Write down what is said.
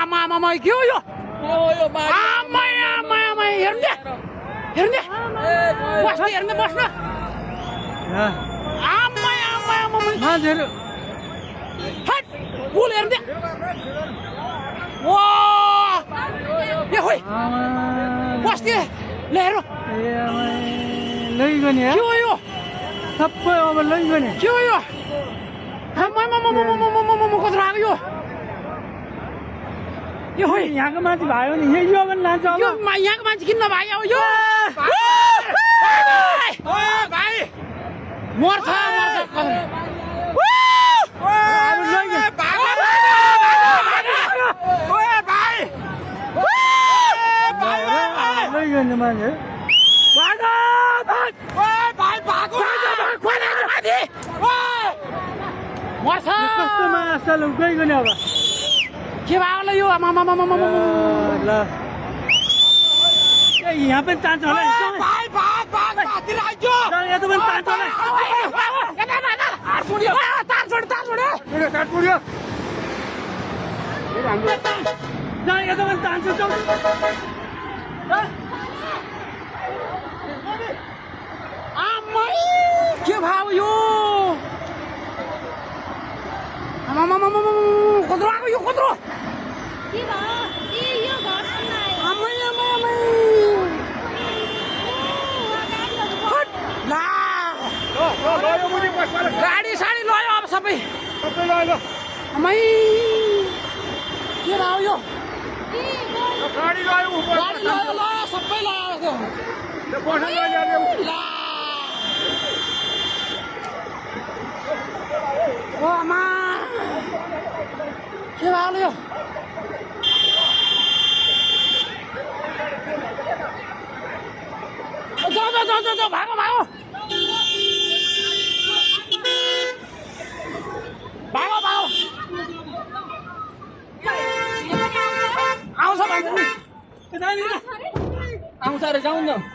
आमा के हो यो आमा हेर्ने बस्नु हेर्ने बस्नु आमा मान्छेहरू हट पुल हेर्ने वा यो खोइ बस्ने ले हेर लैगयो नि के हो यो सबै अब लैगयो नि के हो यो आमा कत्रो आएको यो यो खोइ यहाँको मान्छे भयो नि यो पनि लान्छ अब यो यहाँको मान्छे किन नभाग्यो यो भाइ मर्छ लैगयो नि मान्छे मर्छ कस्तो माछा गइगयो नि अब के भयो यो आमा ल यहाँ पनि तान्छ होला यता पनि तान्छ होला यता पनि तान्छ के भाउ यो कत्रो आएको यो कत्रो गाडी साडी लयो अब सबै आमै के भयो यो गाडी लयो सबै लयो ओ आमा के भयो यो जाऊ भागो आउँछ भन्नु आउँछ अरे जाउँ न